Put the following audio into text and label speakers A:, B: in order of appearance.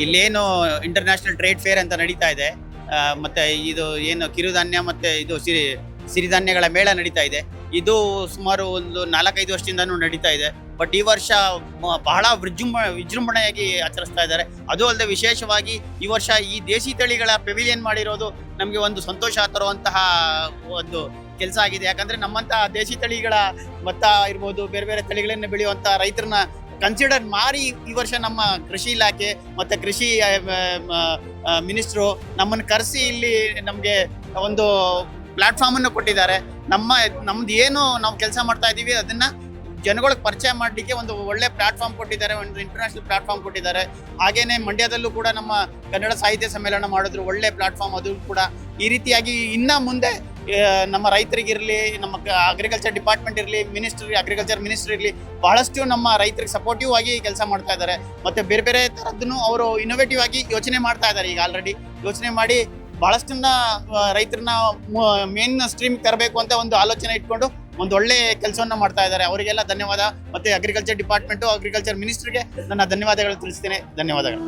A: ಇಲ್ಲೇನು international trade fair ಅಂತ ನಡೀತಾ ಇದೆ. ಮತ್ತೆ ಇದು ಏನು ಕಿರುಧಾನ್ಯ ಮತ್ತೆ ಇದು ಸಿರಿಧಾನ್ಯಗಳ ಮೇಳ ನಡೀತಾ ಇದೆ. ಇದು ಸುಮಾರು ಒಂದು 4-5 ವರ್ಷದಿಂದನೂ ನಡೀತಾ ಇದೆ. ಬಟ್ ಈ ವರ್ಷ ಬಹಳ ವಿಜೃಂಭಣೆಯಾಗಿ ಆಚರಿಸ್ತಾ ಇದ್ದಾರೆ. ಅದು ಅಲ್ಲದೆ ವಿಶೇಷವಾಗಿ ಈ ವರ್ಷ ಈ ದೇಸಿ ತಳಿಗಳ ಪೆವಿಲಿಯನ್ ಮಾಡಿರೋದು ನಮಗೆ ಒಂದು ಸಂತೋಷ ತರುವಂತಹ ಒಂದು ಕೆಲಸ ಆಗಿದೆ. ಯಾಕಂದ್ರೆ ನಮ್ಮಂತ ದೇಸಿ ತಳಿಗಳ ಭತ್ತ ಇರ್ಬೋದು, ಬೇರೆ ಬೇರೆ ತಳಿಗಳನ್ನು ಬೆಳೆಯುವಂತ ರೈತರನ್ನ ಕನ್ಸಿಡರ್ ಮಾಡಿ ಈ ವರ್ಷ ನಮ್ಮ ಕೃಷಿ ಇಲಾಖೆ ಮತ್ತೆ ಕೃಷಿ ಮಿನಿಸ್ಟ್ರು ನಮ್ಮನ್ನು ಕರೆಸಿ ಇಲ್ಲಿ ನಮಗೆ ಒಂದು ಪ್ಲಾಟ್ಫಾರ್ಮ್ ಅನ್ನು ಕೊಟ್ಟಿದ್ದಾರೆ. ನಮ್ದು ಏನು ನಾವು ಕೆಲಸ ಮಾಡ್ತಾ ಇದೀವಿ ಅದನ್ನ ಜನಗಳಿಗೆ ಪರಿಚಯ ಮಾಡಲಿಕ್ಕೆ ಒಂದು ಒಳ್ಳೆ ಪ್ಲಾಟ್ಫಾರ್ಮ್ ಕೊಟ್ಟಿದ್ದಾರೆ, ಒಂದು ಇಂಟರ್ನ್ಯಾಷನಲ್ ಪ್ಲಾಟ್ಫಾರ್ಮ್ ಕೊಟ್ಟಿದ್ದಾರೆ. ಹಾಗೇನೆ ಮಂಡ್ಯದಲ್ಲೂ ಕೂಡ ನಮ್ಮ ಕನ್ನಡ ಸಾಹಿತ್ಯ ಸಮ್ಮೇಳನ ಮಾಡಿದ್ರು, ಒಳ್ಳೆ ಪ್ಲಾಟ್ಫಾರ್ಮ್. ಅದು ಕೂಡ ಈ ರೀತಿಯಾಗಿ ಇನ್ನ ಮುಂದೆ ನಮ್ಮ ರೈತರಿಗಿರಲಿ, ನಮ್ಮ ಅಗ್ರಿಕಲ್ಚರ್ ಡಿಪಾರ್ಟ್ಮೆಂಟ್ ಇರಲಿ, ಅಗ್ರಿಕಲ್ಚರ್ ಮಿನಿಸ್ಟರ್ ಇರಲಿ, ಬಹಳಷ್ಟು ನಮ್ಮ ರೈತರಿಗೆ ಸಪೋರ್ಟಿವ್ ಆಗಿ ಕೆಲಸ ಮಾಡ್ತಾ ಇದ್ದಾರೆ. ಮತ್ತೆ ಬೇರೆ ಬೇರೆ ಥರದ್ದನ್ನು ಅವರು ಇನೋವೇಟಿವ್ ಆಗಿ ಯೋಚನೆ ಮಾಡ್ತಾ ಇದ್ದಾರೆ. ಈಗ ಆಲ್ರೆಡಿ ಯೋಚನೆ ಮಾಡಿ ಬಹಳಷ್ಟನ್ನ ರೈತರನ್ನ ಮೇನ್ ಸ್ಟ್ರೀಮ್ ತರಬೇಕು ಅಂತ ಒಂದು ಆಲೋಚನೆ ಇಟ್ಕೊಂಡು ಒಂದು ಒಳ್ಳೆ ಕೆಲಸವನ್ನ ಮಾಡ್ತಾ ಇದ್ದಾರೆ. ಅವರಿಗೆಲ್ಲ ಧನ್ಯವಾದ. ಮತ್ತೆ ಅಗ್ರಿಕಲ್ಚರ್ ಡಿಪಾರ್ಟ್ಮೆಂಟು, ಅಗ್ರಿಕಲ್ಚರ್ ಮಿನಿಸ್ಟರ್ಗೆ ನನ್ನ ಧನ್ಯವಾದಗಳು ತಿಳಿಸ್ತೇನೆ. ಧನ್ಯವಾದಗಳು.